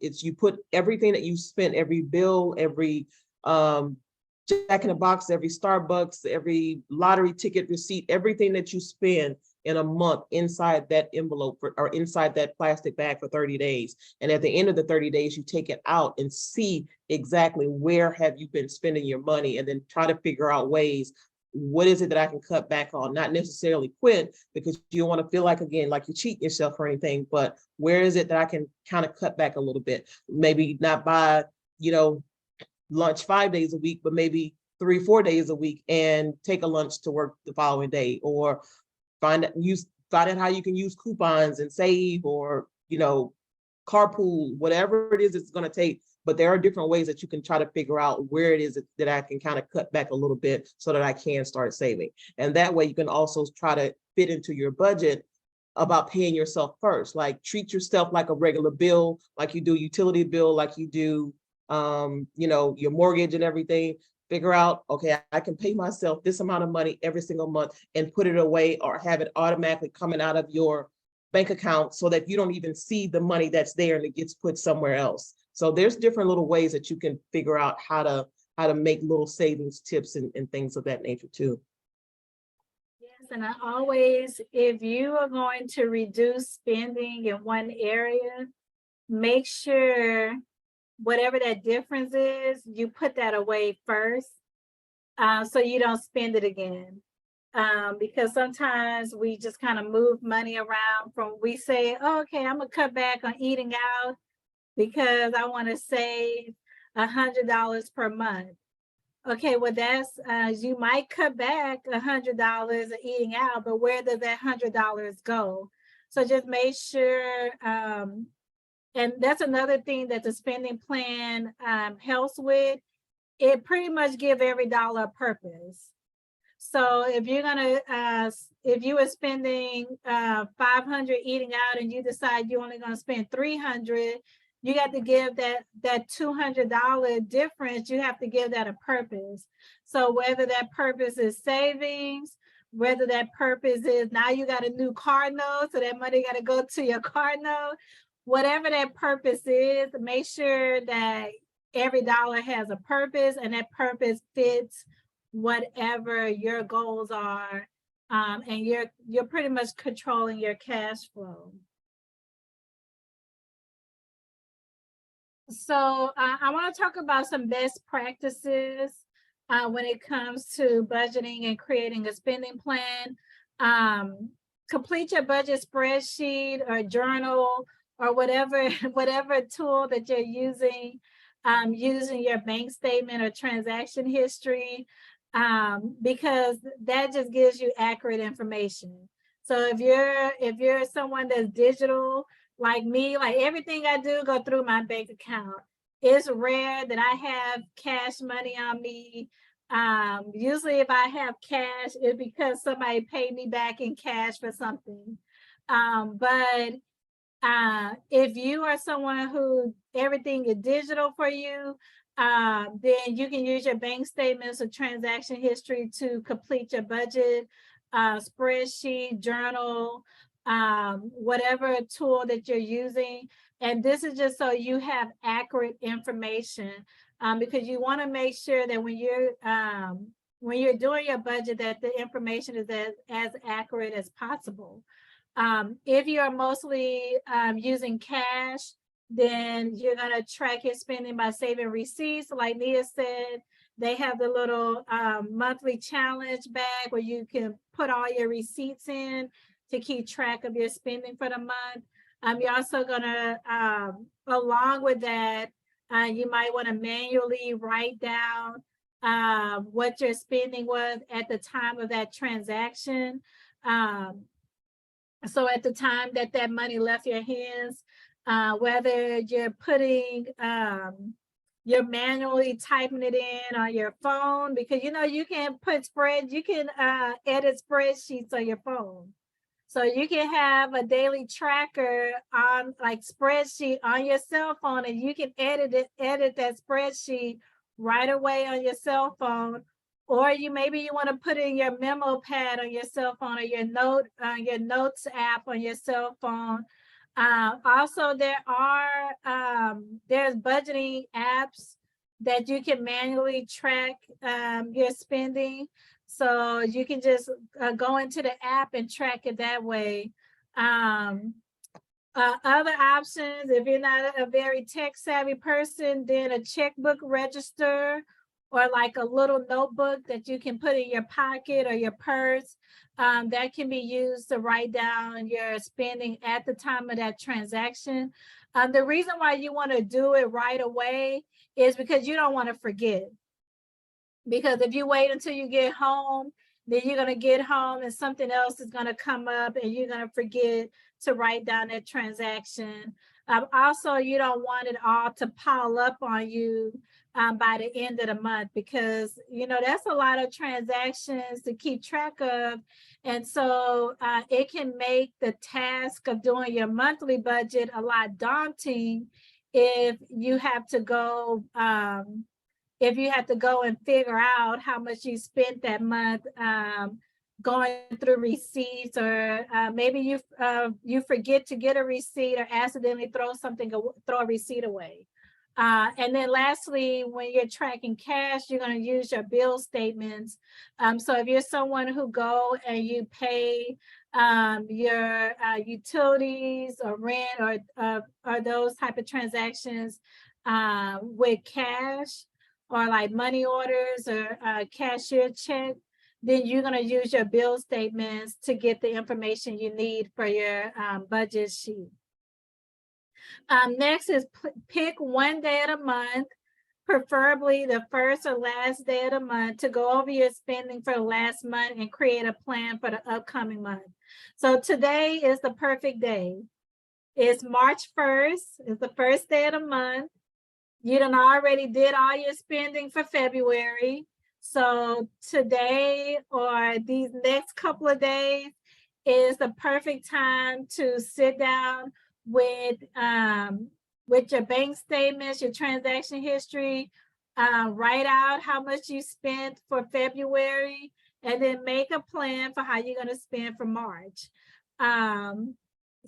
S1: It's you put everything that you spent, every bill, every Jack in the Box, every Starbucks, every lottery ticket receipt, everything that you spend in a month inside that envelope or inside that plastic bag for 30 days. And at the end of the 30 days, you take it out and see exactly where have you been spending your money, and then try to figure out ways, what is it that I can cut back on? Not necessarily quit, because you don't want to feel like, again, like you cheat yourself or anything, but where is it that I can kind of cut back a little bit? Maybe not buy, you know, lunch 5 days a week, but maybe 3-4 days a week, and take a lunch to work the following day, or find out how you can use coupons and save, or, you know, carpool, whatever it is it's going to take. But there are different ways that you can try to figure out where it is that I can kind of cut back a little bit so that I can start saving. And that way you can also try to fit into your budget about paying yourself first. Like, treat yourself like a regular bill, like you do utility bill, like you do you know, your mortgage and everything. Figure out, okay, I can pay myself this amount of money every single month, and put it away, or have it automatically coming out of your bank account so that you don't even see the money that's there and it gets put somewhere else. So there's different little ways that you can figure out how to make little savings tips and things of that nature too.
S2: Yes, and I always, if you are going to reduce spending in one area, make sure whatever that difference is, you put that away first, so you don't spend it again. Because sometimes we just kind of move money around from, we say, oh, okay, I'm gonna cut back on eating out because I want to save $100 per month. Okay, well, that's you might cut back $100 of eating out, but where does that $100 go? So just make sure And that's another thing that the spending plan helps with. It pretty much give every dollar a purpose. So if you're gonna, if you were spending 500 eating out and you decide you're only gonna spend 300, you got to give that $200 difference, you have to give that a purpose. So whether that purpose is savings, whether that purpose is now you got a new car note, so that money got to go to your car note, whatever that purpose is, make sure that every dollar has a purpose and that purpose fits whatever your goals are, and you're pretty much controlling your cash flow. So I want to talk about some best practices when it comes to budgeting and creating a spending plan. Complete your budget spreadsheet or journal or whatever tool that you're using, using your bank statement or transaction history, because that just gives you accurate information. So if you're someone that's digital, like me, like everything I do go through my bank account. It's rare that I have cash money on me. Usually if I have cash, it's because somebody paid me back in cash for something. But if you are someone who everything is digital for you, then you can use your bank statements or transaction history to complete your budget, spreadsheet, journal, whatever tool that you're using. And this is just so you have accurate information, because you want to make sure that when you're doing your budget, that the information is as accurate as possible. If you're mostly using cash, then you're going to track your spending by saving receipts. Like Nia said, they have the little monthly challenge bag where you can put all your receipts in to keep track of your spending for the month. You're also going to, along with that, you might want to manually write down what your spending was at the time of that transaction. So at the time that money left your hands, whether you're putting, you're manually typing it in on your phone, because you can edit spreadsheets on your phone. So you can have a daily tracker on like spreadsheet on your cell phone, and you can edit that spreadsheet right away on your cell phone. Or maybe you want to put in your memo pad on your cell phone, or your notes app on your cell phone. Also, there's budgeting apps that you can manually track your spending. So you can just go into the app and track it that way. Other options, if you're not a very tech savvy person, then a checkbook register, or like a little notebook that you can put in your pocket or your purse, that can be used to write down your spending at the time of that transaction. The reason why you want to do it right away is because you don't want to forget. Because if you wait until you get home, then you're going to get home and something else is going to come up and you're going to forget to write down that transaction. Also, you don't want it all to pile up on you by the end of the month, because that's a lot of transactions to keep track of. And so it can make the task of doing your monthly budget a lot daunting if you have to go and figure out how much you spent that month, going through receipts, or maybe you forget to get a receipt or accidentally throw a receipt away. And then lastly, when you're tracking cash, you're going to use your bill statements. So if you're someone who go and you pay your utilities or rent or those type of transactions with cash, or like money orders or cashier check, then you're going to use your bill statements to get the information you need for your budget sheet. Next is pick one day of the month, preferably the first or last day of the month, to go over your spending for the last month and create a plan for the upcoming month. So today is the perfect day. It's March 1st. It's the first day of the month. You done already did all your spending for February. So today or these next couple of days is the perfect time to sit down with your bank statements, your transaction history, write out how much you spent for February, and then make a plan for how you're going to spend for March.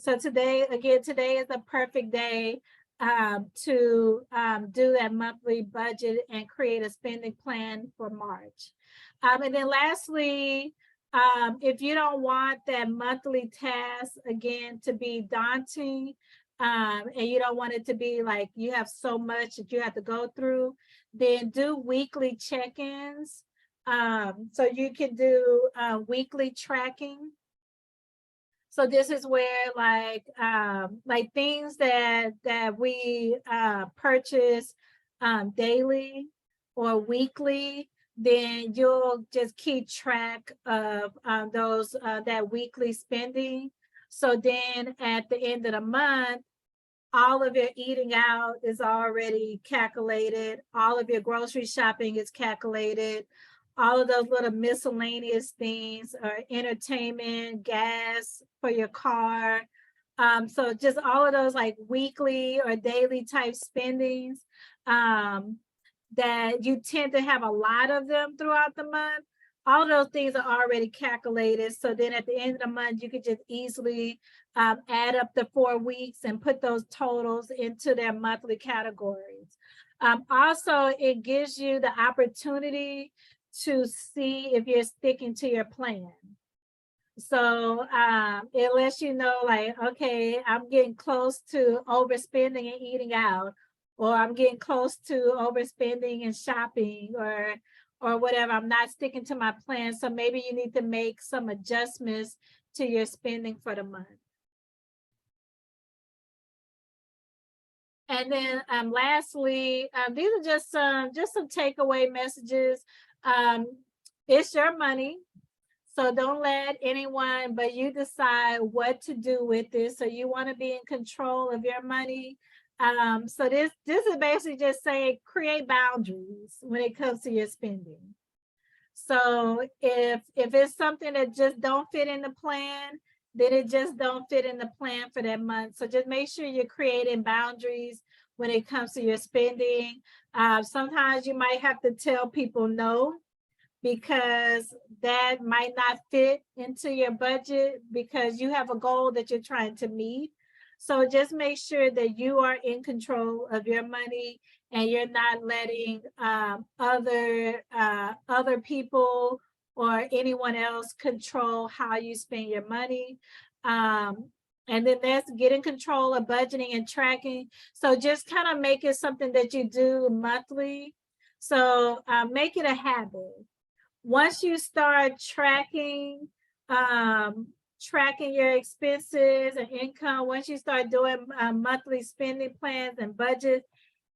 S2: So today is the perfect day to do that monthly budget and create a spending plan for March. And then lastly, if you don't want that monthly task again to be daunting, and you don't want it to be like you have so much that you have to go through, then do weekly check-ins. So you can do weekly tracking. So this is where like things that we purchase daily or weekly, then you'll just keep track of those that weekly spending. So then at the end of the month, all of your eating out is already calculated. All of your grocery shopping is calculated. All of those little miscellaneous things are entertainment, gas for your car. So just all of those like weekly or daily type spendings that you tend to have a lot of them throughout the month. All of those things are already calculated. So then at the end of the month, you could just easily add up the 4 weeks and put those totals into their monthly categories. Also, it gives you the opportunity to see if you're sticking to your plan. So it lets you know like, okay, I'm getting close to overspending and eating out, or I'm getting close to overspending and shopping, or whatever. I'm not sticking to my plan. So maybe you need to make some adjustments to your spending for the month. And then lastly, these are just some takeaway messages. It's your money. So don't let anyone but you decide what to do with this. So you want to be in control of your money. So this is basically just saying create boundaries when it comes to your spending. So if it's something that just don't fit in the plan, then it just don't fit in the plan for that month. So just make sure you're creating boundaries when it comes to your spending. Sometimes you might have to tell people no, because that might not fit into your budget because you have a goal that you're trying to meet. So just make sure that you are in control of your money and you're not letting other people or anyone else control how you spend your money. And then that's getting control of budgeting and tracking. So just kind of make it something that you do monthly. So make it a habit. Once you start tracking your expenses and income, once you start doing monthly spending plans and budgets,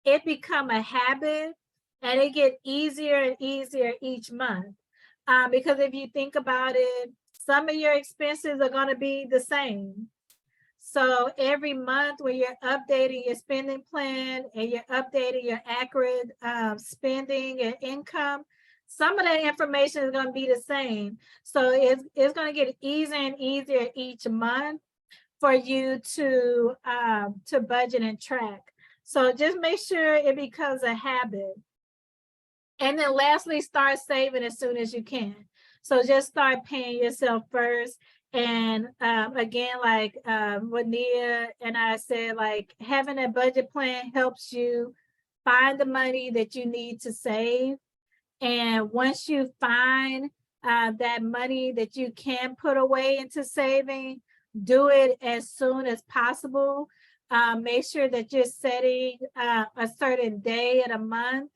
S2: it become a habit and it get easier and easier each month. Because if you think about it, some of your expenses are going to be the same. So every month when you're updating your spending plan and you're updating your accurate spending and income, some of that information is going to be the same. So it's going to get easier and easier each month for you to budget and track. So just make sure it becomes a habit. And then lastly, start saving as soon as you can. So just start paying yourself first. And again, like what Nia and I said, like having a budget plan helps you find the money that you need to save. And once you find that money that you can put away into saving, do it as soon as possible. Make sure that you're setting a certain day in a month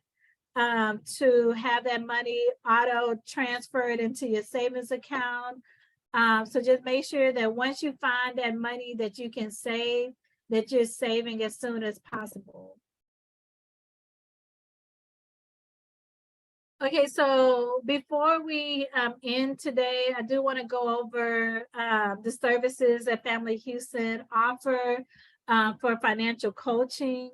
S2: to have that money auto transferred into your savings account. So just make sure that once you find that money that you can save, that you're saving as soon as possible. Okay, so before we end today, I do want to go over the services that Family Houston offer for financial coaching.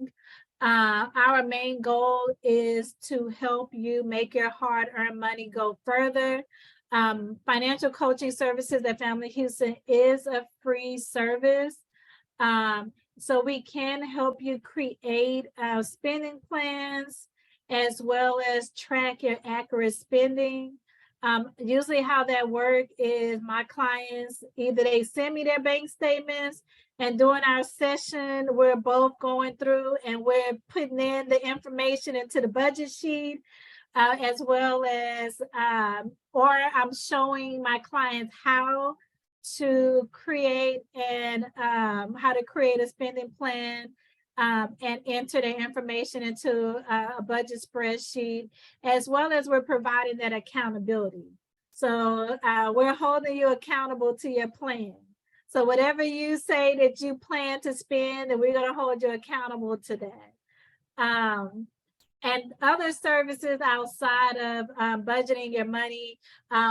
S2: Our main goal is to help you make your hard-earned money go further. Financial coaching services at Family Houston is a free service. So we can help you create spending plans, as well as track your accurate spending. Usually how that work is my clients, either they send me their bank statements, and during our session, we're both going through and we're putting in the information into the budget sheet, as well as, or I'm showing my clients how to create and how to create a spending plan, and enter the information into a budget spreadsheet, as well as we're providing that accountability. So we're holding you accountable to your plan. So whatever you say that you plan to spend, and we're going to hold you accountable to that. And other services outside of budgeting your money,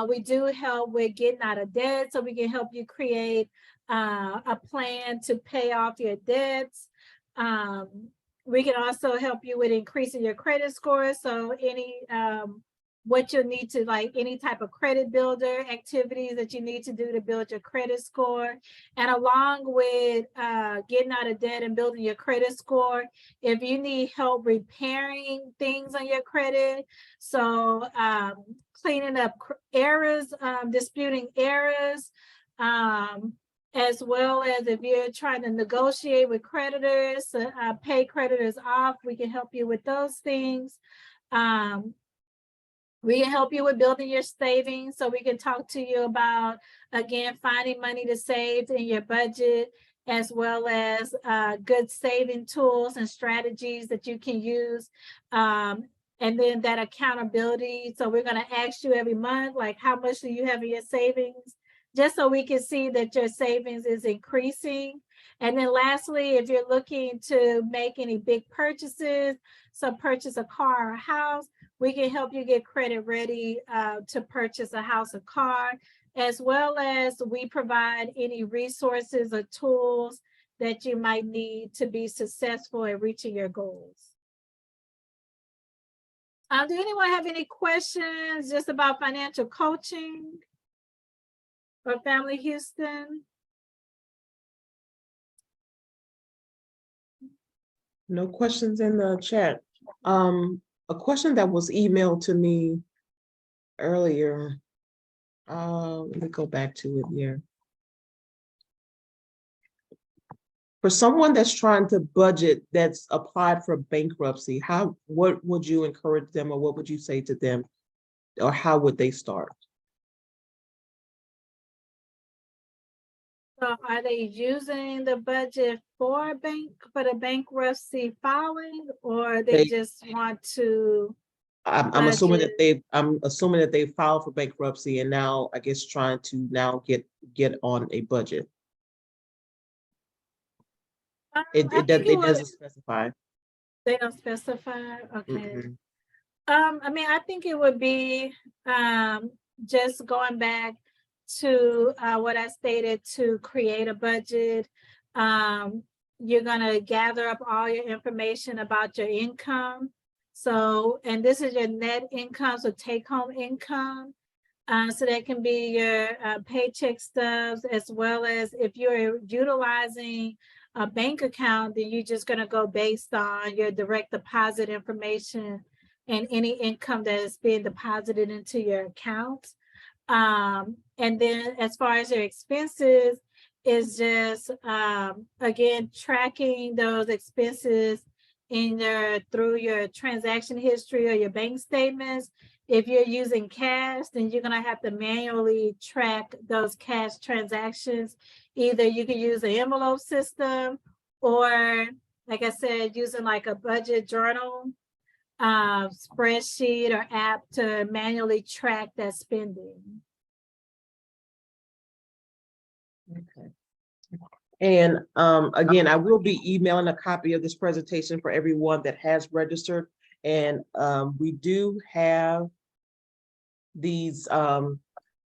S2: we do help with getting out of debt, so we can help you create a plan to pay off your debts. We can also help you with increasing your credit score. So any what you'll need to, like any type of credit builder activities that you need to do to build your credit score. And along with getting out of debt and building your credit score, if you need help repairing things on your credit, so cleaning up errors, disputing errors, as well as if you're trying to negotiate with creditors, pay creditors off, we can help you with those things. We can help you with building your savings, so we can talk to you about, again, finding money to save in your budget, as well as good saving tools and strategies that you can use. And then that accountability. So we're going to ask you every month, like, how much do you have in your savings? Just so we can see that your savings is increasing. And then lastly, if you're looking to make any big purchases, so purchase a car or a house, we can help you get credit ready to purchase a house or car, as well as we provide any resources or tools that you might need to be successful in reaching your goals. Do anyone have any questions just about financial coaching or Family Houston?
S1: No questions in the chat. A question that was emailed to me earlier. Let me go back to it here. For someone that's trying to budget, that's applied for bankruptcy, what would you encourage them, or what would you say to them, or how would they start?
S2: So are they using the budget for the bankruptcy filing, or they just want to?
S1: I'm assuming that they filed for bankruptcy and now, I guess, trying to now get on a budget. It doesn't specify.
S2: They don't specify. Okay.
S1: Mm-mm.
S2: I mean, I think it would be just going back to what I stated, to create a budget. You're gonna gather up all your information about your income. So, and this is your net income, so take home income. So that can be your paycheck stubs, as well as if you're utilizing a bank account, then you're just gonna go based on your direct deposit information and any income that is being deposited into your account. And then as far as your expenses, is just again tracking those expenses through your transaction history or your bank statements. If you're using cash, then you're gonna have to manually track those cash transactions. Either you can use an envelope system, or like I said, using like a budget journal, spreadsheet or app to manually track that spending.
S1: Okay. And again, I will be emailing a copy of this presentation for everyone that has registered. And we do have these, I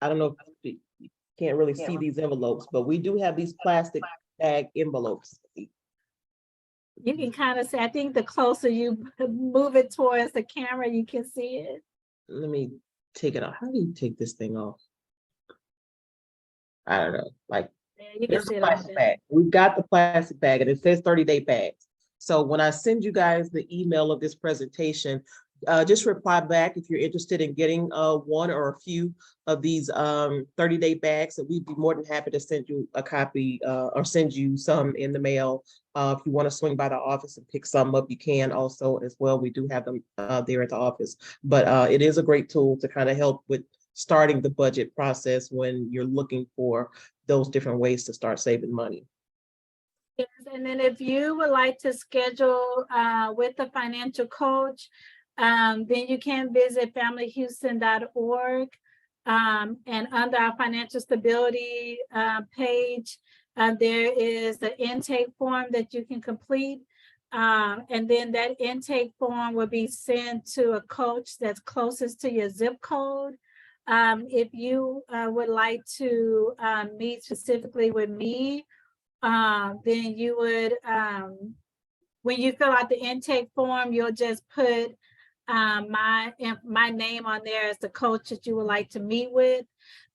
S1: don't know if you can't really see these envelopes, but we do have these plastic bag envelopes.
S2: You can kind of see, I think the closer you move it towards the camera, you can see it.
S1: Let me take it off. How do you take this thing off? I don't know, like,
S2: Yeah, you can
S1: here's
S2: see
S1: the
S2: it on
S1: plastic
S2: there.
S1: bag. We've got the plastic bag and it says 30-day bags. So when I send you guys the email of this presentation, just reply back if you're interested in getting one or a few of these 30-day bags, and we'd be more than happy to send you a copy or send you some in the mail. If you want to swing by the office and pick some up, you can also as well. We do have them there at the office, but it is a great tool to kind of help with starting the budget process when you're looking for those different ways to start saving money.
S2: Yes, and then if you would like to schedule with a financial coach, then you can visit familyhouston.org. And under our financial stability page, there is the intake form that you can complete. And then that intake form will be sent to a coach that's closest to your zip code. If you would like to meet specifically with me, then you would, when you fill out the intake form, you'll just put my name on there as the coach that you would like to meet with.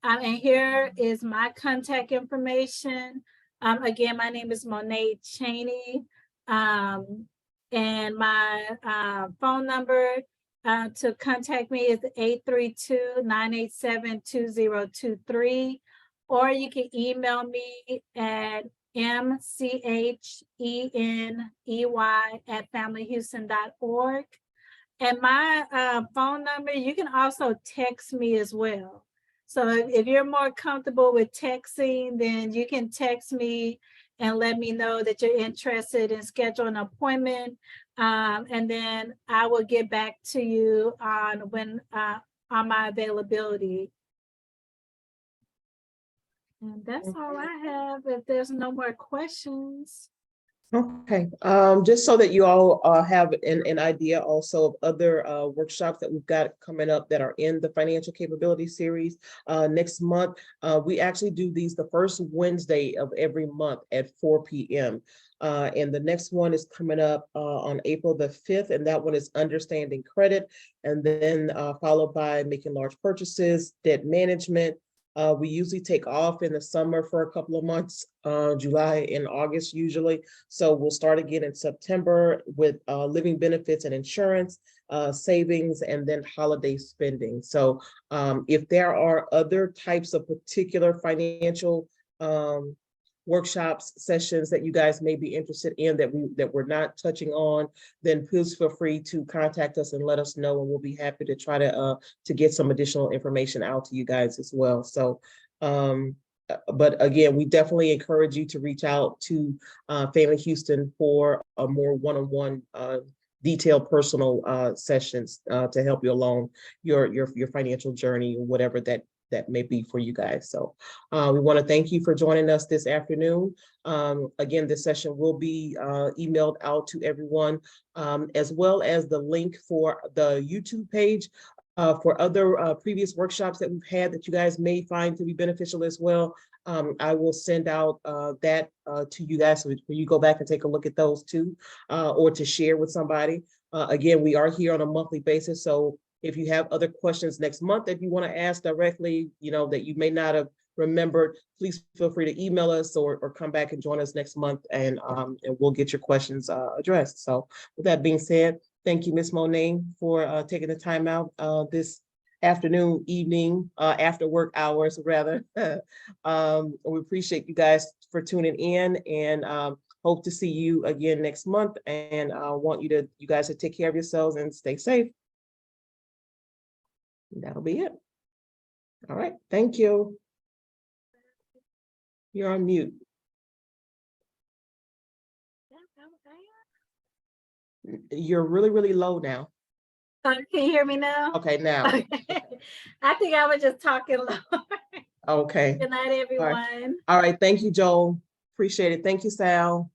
S2: And here is my contact information. Again, my name is Monet Cheney. And my phone number to contact me is 832-987-2023. Or you can email me at mcheney@familyhouston.org. And my phone number, you can also text me as well. So if you're more comfortable with texting, then you can text me and let me know that you're interested in scheduling an appointment. And then I will get back to you on when on my availability. And that's all I have. If there's no more questions.
S1: Okay, just so that you all have an idea also of other workshops that we've got coming up that are in the financial capability series. Next month, we actually do these the first Wednesday of every month at 4 p.m. And the next one is coming up on April the 5th, and that one is understanding credit, and then followed by making large purchases, debt management. We usually take off in the summer for a couple of months, July and August usually. So we'll start again in September with living benefits and insurance, savings, and then holiday spending. So if there are other types of particular financial workshops, sessions that you guys may be interested in that we're not touching on, then please feel free to contact us and let us know, and we'll be happy to try to get some additional information out to you guys as well. So but again, we definitely encourage you to reach out to Family Houston for a more one-on-one detailed personal sessions to help you along your financial journey, or whatever that may be for you guys. So we want to thank you for joining us this afternoon. Again, this session will be emailed out to everyone, as well as the link for the YouTube page for other previous workshops that we've had that you guys may find to be beneficial as well. I will send out that to you guys so you go back and take a look at those too, or to share with somebody. Again, we are here on a monthly basis, so if you have other questions next month that you want to ask directly, that you may not have remembered, please feel free to email us or come back and join us next month, and we'll get your questions addressed. So with that being said, thank you, Ms. Monet, for taking the time out this afternoon, evening, after work hours, rather. We appreciate you guys for tuning in, and hope to see you again next month, and want you guys to take care of yourselves and stay safe. That'll be it. All right, thank you. You're on mute. You're really, really low now.
S2: Can you hear me now?
S1: Okay, now.
S2: Okay. I think I was just talking low.
S1: Okay.
S2: Good night, everyone.
S1: All right, thank you, Joel. Appreciate it. Thank you, Sal.